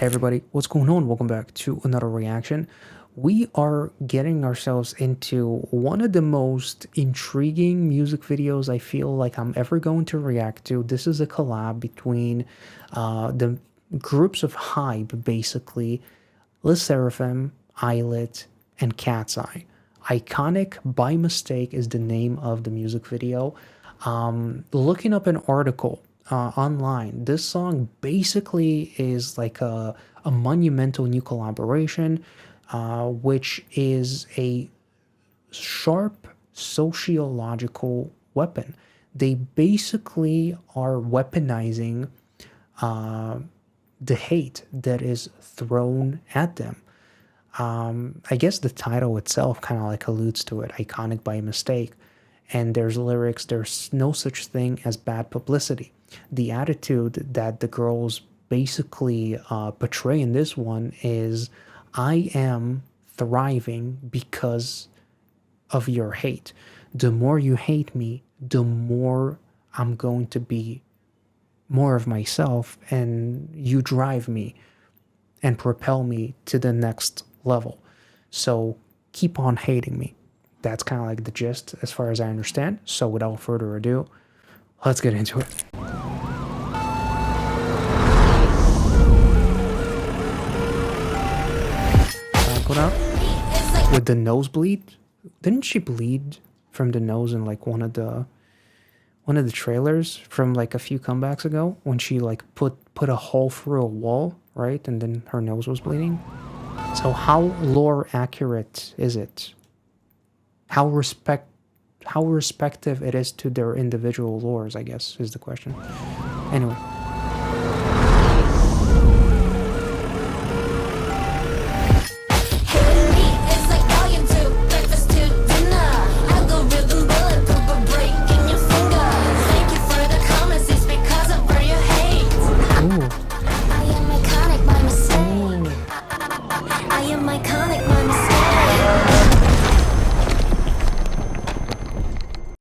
Hey everybody, what's going on? Welcome back to another reaction. We are getting ourselves into one of the most intriguing music videos I feel like I'm ever going to react to. This is a collab between the groups of hype, basically, Le SSERAFIM, ILLIT, and KATSEYE. Iconic by Mistake is the name of the music video. Looking up an article online, this song basically is like a monumental new collaboration, which is a sharp sociological weapon. They basically are weaponizing the hate that is thrown at them. I guess the title itself kind of like alludes to it, iconic by mistake. And there's lyrics, there's no such thing as bad publicity. The attitude that the girls basically portray in this one is, I am thriving because of your hate. The more you hate me, the more I'm going to be more of myself, and you drive me and propel me to the next level. So keep on hating me. That's kind of like the gist as far as I understand. So without further ado, let's get into it. With the nosebleed, didn't she bleed from the nose in like one of the trailers from like a few comebacks ago, when she like put a hole through a wall, right? And then her nose was bleeding. So how lore accurate is it? How respective it is to their individual lores, I guess, is the question. Anyway.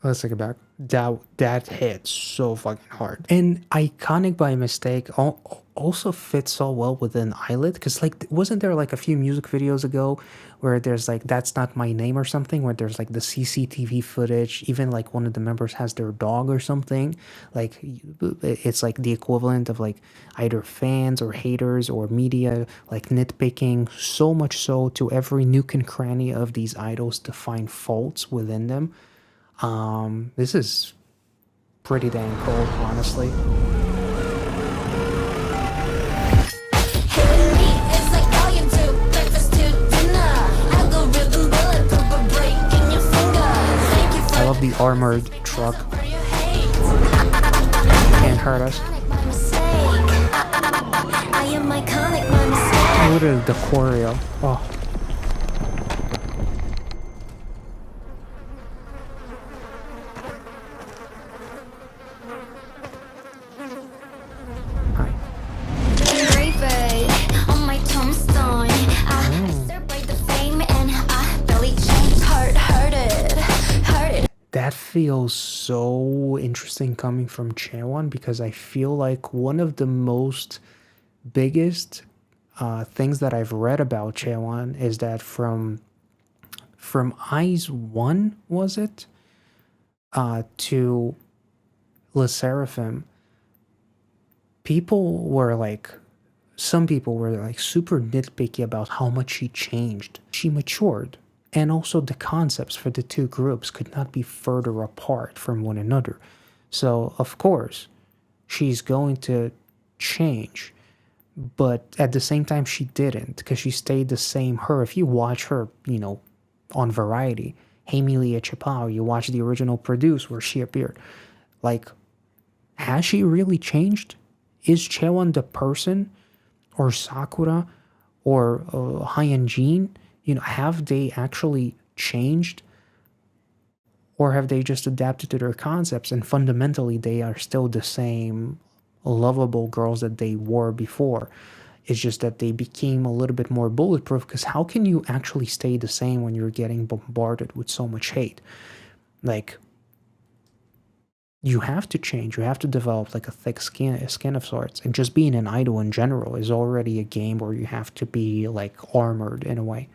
Let's take it back. That hits so fucking hard. And iconic by mistake also fits so well within ILLIT, because like, wasn't there like a few music videos ago where there's like That's Not My Name or something, where there's like the CCTV footage, even like one of the members has their dog or something. Like it's like the equivalent of like either fans or haters or media like nitpicking so much so to every nook and cranny of these idols to find faults within them. This is pretty dang cool, honestly. I love the armored truck. Can't hurt us. Look at the choreo. Oh. That feels so interesting coming from Chaewon, because I feel like one of the most biggest things that I've read about Chaewon is that from Eyes 1, was it? To Le SSERAFIM, some people were like super nitpicky about how much she changed. She matured. And also the concepts for the two groups could not be further apart from one another. So, of course, she's going to change. But at the same time, she didn't, because she stayed the same her. If you watch her, on Variety, Hey Milia Chapao, you watch the original Produce where she appeared. Like, has she really changed? Is Chaewon the person? Or Sakura? Or Hyunjin? Have they actually changed? Or have they just adapted to their concepts and fundamentally they are still the same lovable girls that they were before? It's just that they became a little bit more bulletproof, because how can you actually stay the same when you're getting bombarded with so much hate? Like, You have to change. You have to develop like a thick skin of sorts. And just being an idol in general is already a game where you have to be like armored in a way.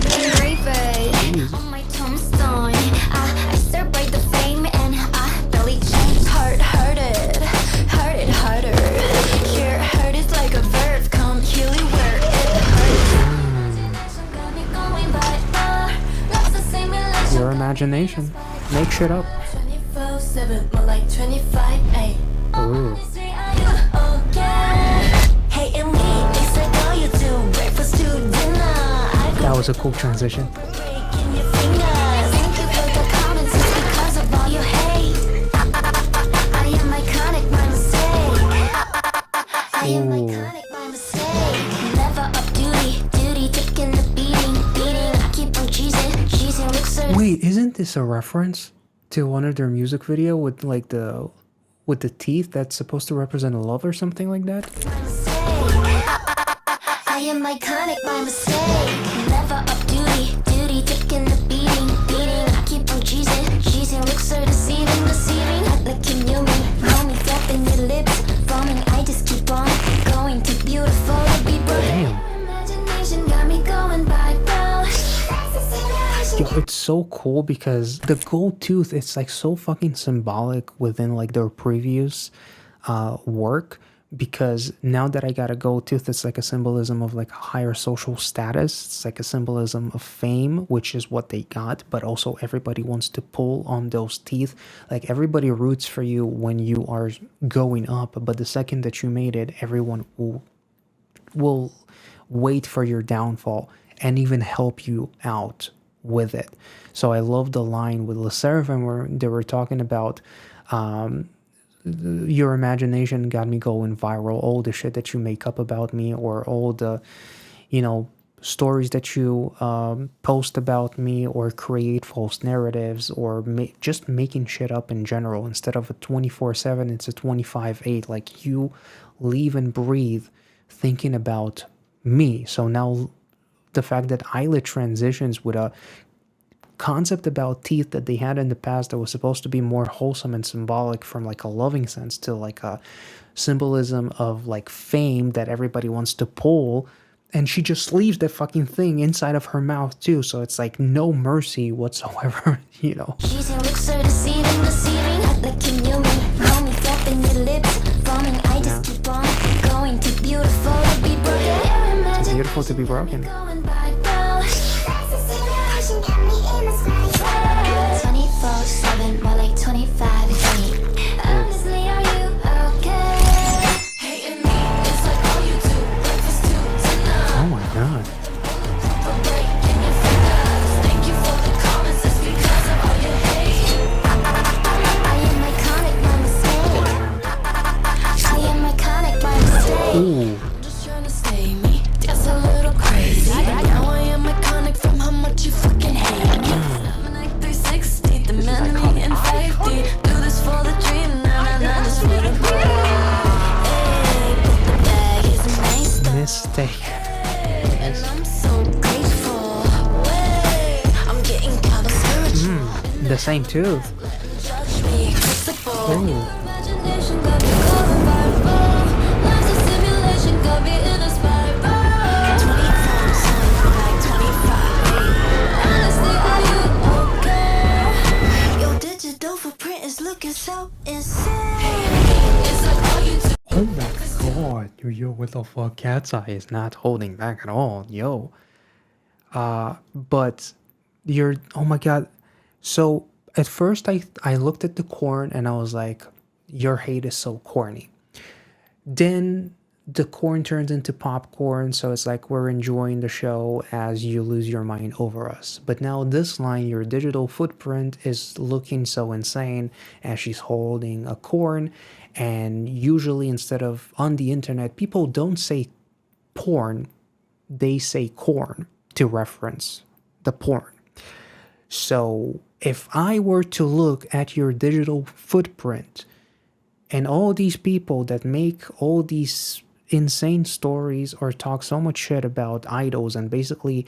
Jeez. On my tombstone, I celebrate the fame and I barely change. Hurt it harder. Here, hurt is like a verb, come kill it where it hurts. Your imagination. Make shit up. 24/7, more like 25/8. Ooh. Hey, and me, it's like all you do, breakfast to dinner. That was a cool transition. Wait, isn't this a reference to one of their music video with like the teeth that's supposed to represent love or something like that? I am iconic by mistake. Never up duty, taking the beating. I keep on cheesing, looks so deceiving. Like you knew me flapping your lips, foaming. I just keep on going, too beautiful to be broken. Damn. Imagination got me going by bro. Yo, it's so cool because the gold tooth, it's like so fucking symbolic within like their previous work, because now that I got a gold tooth, it's like a symbolism of like a higher social status. It's like a symbolism of fame, which is what they got, but also everybody wants to pull on those teeth. Like everybody roots for you when you are going up, but the second that you made it, everyone will wait for your downfall and even help you out with it. So I love the line with LE SSERAFIM where they were talking about your imagination got me going viral, all the shit that you make up about me, or all the, stories that you post about me, or create false narratives, or just making shit up in general. Instead of a 24/7, it's a 25/8. Like you live and breathe thinking about me. So now the fact that ILLIT transitions with a concept about teeth that they had in the past that was supposed to be more wholesome and symbolic from like a loving sense to like a symbolism of like fame that everybody wants to pull, and she just leaves that fucking thing inside of her mouth too, so it's like no mercy whatsoever. Cheesy looks so deceiving. Like you knew me flapping your lips, foaming. I just keep on going, too beautiful to be broken. Too beautiful to be broken. 24/7, more like 25/8. Honestly, are you okay? Hating me, it's like all you do, breakfast to dinner. Oh my god. Breaking your fingers. Thank you for the comments, it's because of all your hate. I am iconic by mistake. I am iconic by mistake. Ooh. I'm just trying to stay me, that's a little crazy. Now I am iconic from how much you fucking hate me. I'm like 360, the man me in 50. Do this for the dream, nah, just for the break. Hey, but the bag is nice though. Mistake. And I'm so grateful. Wait, I'm getting kind of spiritual. The same tooth. Judge me, crucible. Ooh. Imagination got me going viral. Life's a simulation, got me in a spiral. 24/7, like 25. Honestly, are you okay? Your digital footprint is looking so insane. It's like all you do. Oh my god. Yo, what the fuck? KATSEYE is not holding back at all. Yo. But oh my god. So at first I looked at the corn and I was like, your hate is so corny. Then the corn turns into popcorn, so it's like we're enjoying the show as you lose your mind over us. But now this line, your digital footprint is looking so insane as she's holding a corn, and usually instead of on the internet, people don't say porn, they say corn to reference the porn. So if I were to look at your digital footprint and all these people that make all these insane stories or talk so much shit about idols and basically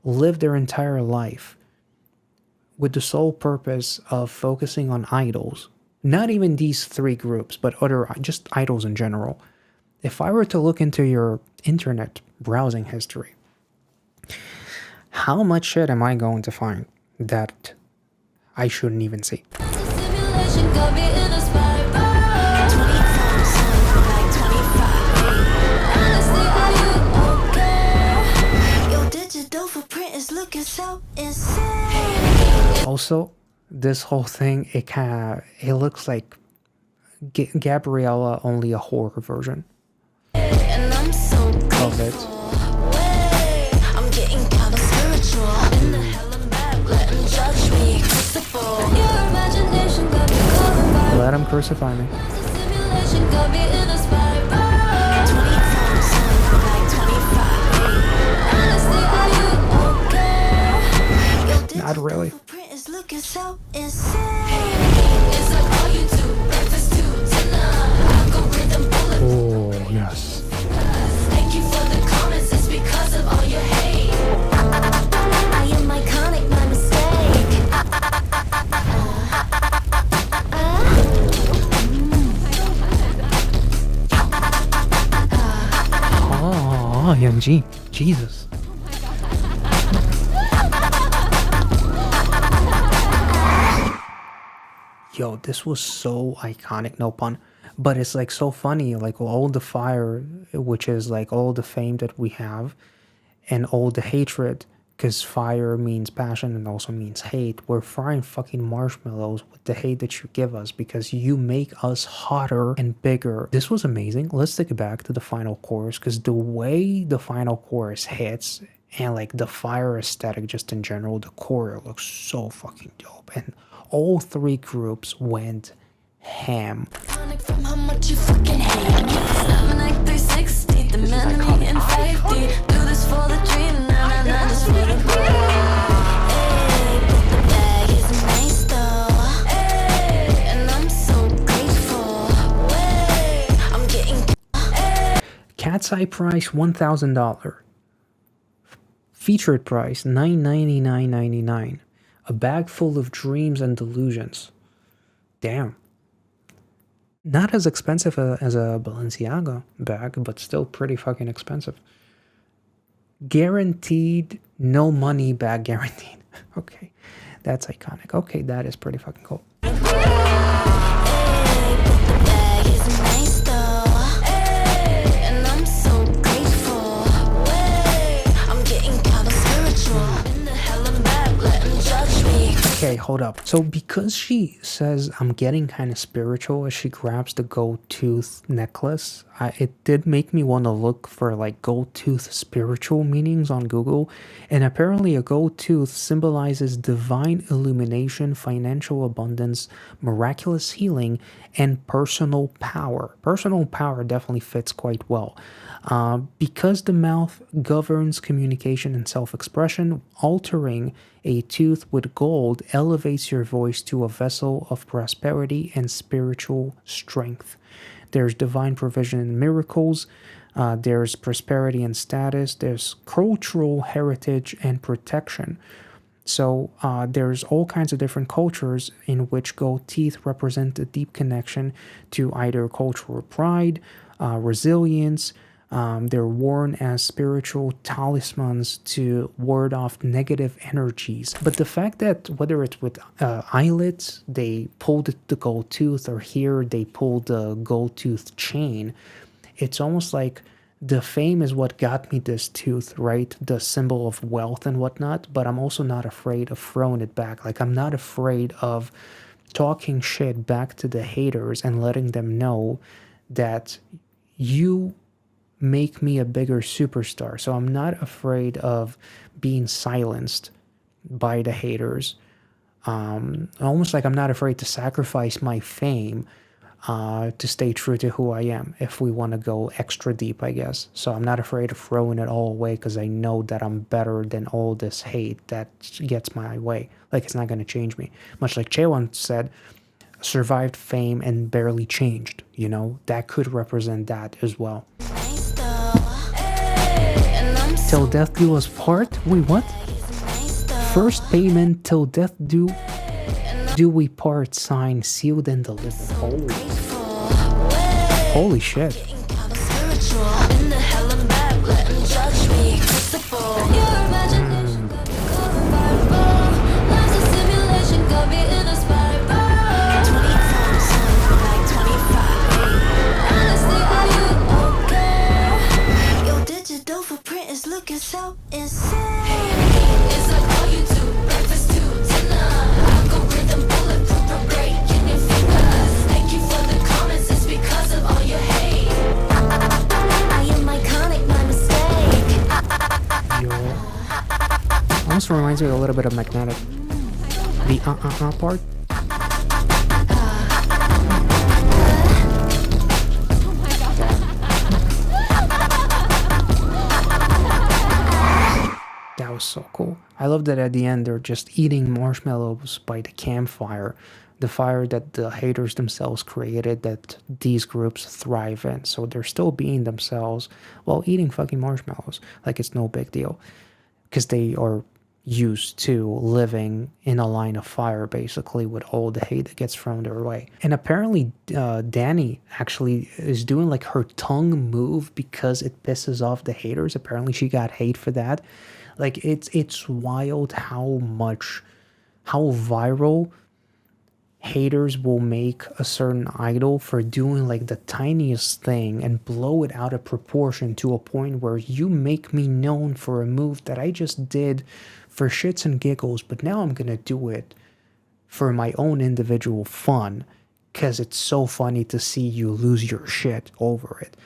live their entire life with the sole purpose of focusing on idols. Not even these three groups, but other, just idols in general. If I were to look into your internet browsing history, how much shit am I going to find that I shouldn't even see? Simulation got me in a spiral. 24, so like 25. Honestly, are you okay? Your digital footprint is looking so insane. Also, this whole thing, it looks like Gabriella, only a horror version And I'm so of it. way. I'm getting kind of spiritual. In the hell I'm back, let 'em judge me. Crucible. Your imagination got me calling by. Let him crucify me. Simulation got me in a spiral. 24, so like 25. Honestly, are you okay? Your Not digital really. footprint is looking so insane. It's like all you do, breakfast to dinner. Algorithm bulletproof. Oh, yes. Thank you for the comments, it's because of all your hate. I am iconic, my mistake. Oh, Young-ji. Jesus. Yo, this was so iconic, no pun. But it's like so funny, like all the fire, which is like all the fame that we have, and all the hatred, because fire means passion and also means hate. We're frying fucking marshmallows with the hate that you give us because you make us hotter and bigger. This was amazing. Let's take it back to the final chorus, because the way the final chorus hits and like the fire aesthetic just in general, the choreo looks so fucking dope. And all three groups went ham. Iconic from how much you fucking hate me. Snapping like 360, the man in me in 50. Do this for the dream, nah, just for the break. Hey, but the bag is nice though. Hey, and I'm so grateful. Way, I'm getting. KATSEYE price $1,000. Featured price $999.99. A bag full of dreams and delusions. Damn. Not as expensive as a Balenciaga bag, but still pretty fucking expensive. Guaranteed, no money bag guaranteed. Okay, that's iconic. Okay, that is pretty fucking cool. Hey, but the bag is nice though. Hey, and I'm so grateful. Way, I'm getting kind of spiritual. In the hell I'm back, let 'em judge me. Okay, hold up. So because she says I'm getting kind of spiritual as she grabs the gold tooth necklace, it did make me want to look for like gold tooth spiritual meanings on Google. And apparently a gold tooth symbolizes divine illumination, financial abundance, miraculous healing, and personal power. Personal power definitely fits quite well. Because the mouth governs communication and self-expression, altering a tooth with gold elevates your voice to a vessel of prosperity and spiritual strength. There's divine provision and miracles. There's prosperity and status. There's cultural heritage and protection. So there's all kinds of different cultures in which gold teeth represent a deep connection to either cultural pride, resilience. They're worn as spiritual talismans to ward off negative energies. But the fact that whether it's with ILLIT, they pulled the gold tooth, or here they pulled the gold tooth chain, it's almost like the fame is what got me this tooth, right? The symbol of wealth and whatnot. But I'm also not afraid of throwing it back. Like, I'm not afraid of talking shit back to the haters and letting them know that you make me a bigger superstar. So I'm not afraid of being silenced by the haters. Almost like I'm not afraid to sacrifice my fame to stay true to who I am, if we want to go extra deep, I guess. So I'm not afraid of throwing it all away because I know that I'm better than all this hate that gets my way. Like, it's not going to change me. Much like Che once said, survived fame and barely changed, you know? That could represent that as well. Nice though. Hey, and I'm so Till death do us part? Wait, what? nice though. First payment till death do we part, signed, sealed, and delivered. Holy shit. Looking so insane. It's like all you do, breakfast to dinner. Algorithm bulletproof for breaking your fingers. Thank you for the comments, it's because of all your hate. I am iconic, my mistake. Almost reminds me a little bit of Magnetic. The part. That was so cool. I love that at the end they're just eating marshmallows by the campfire, the fire that the haters themselves created that these groups thrive in. So they're still being themselves while eating fucking marshmallows like it's no big deal, because they are used to living in a line of fire basically with all the hate that gets thrown their way. And apparently Danny actually is doing like her tongue move because it pisses off the haters. Apparently she got hate for that. Like it's wild how viral haters will make a certain idol for doing like the tiniest thing and blow it out of proportion to a point where you make me known for a move that I just did for shits and giggles, but now I'm gonna do it for my own individual fun because it's so funny to see you lose your shit over it.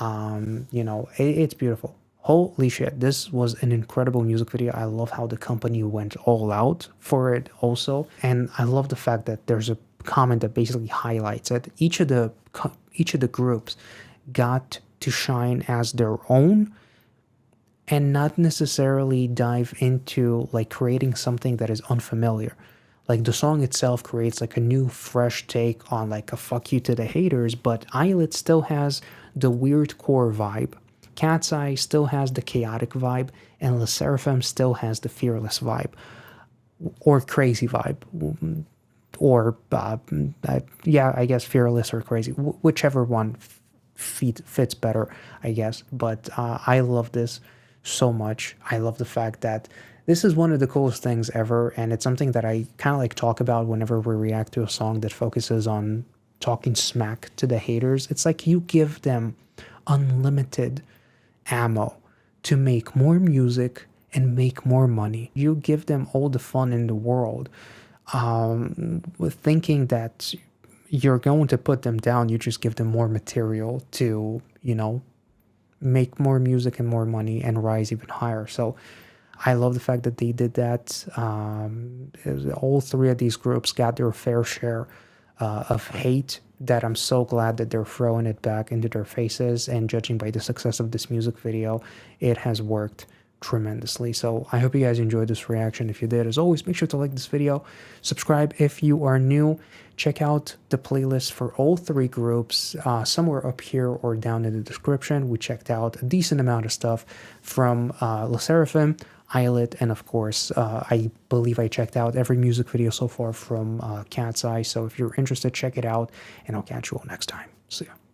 You know, it's beautiful. Holy shit, this was an incredible music video. I love how the company went all out for it also. And I love the fact that there's a comment that basically highlights that each of the groups got to shine as their own and not necessarily dive into like creating something that is unfamiliar. Like the song itself creates like a new fresh take on like a fuck you to the haters, but ILLIT still has the weird core vibe. KATSEYE still has the chaotic vibe, and LE SSERAFIM still has the fearless vibe, or crazy vibe, or yeah, I guess fearless or crazy, whichever one fits better, I guess. But I love this so much. I love the fact that this is one of the coolest things ever, and it's something that I kind of like talk about whenever we react to a song that focuses on talking smack to the haters. It's like you give them unlimited ammo to make more music and make more money. You give them all the fun in the world, with thinking that you're going to put them down. You just give them more material to, you know, make more music and more money and rise even higher. So I love the fact that they did that. All three of these groups got their fair share of hate that I'm so glad that they're throwing it back into their faces, and judging by the success of this music video, it has worked tremendously. So I hope you guys enjoyed this reaction. If you did, as always, make sure to like this video, subscribe if you are new, check out the playlist for all three groups somewhere up here or down in the description. We checked out a decent amount of stuff from LE SSERAFIM, ILLIT, and of course I believe I checked out every music video so far from KATSEYE. So if you're interested, check it out, and I'll catch you all next time. See ya.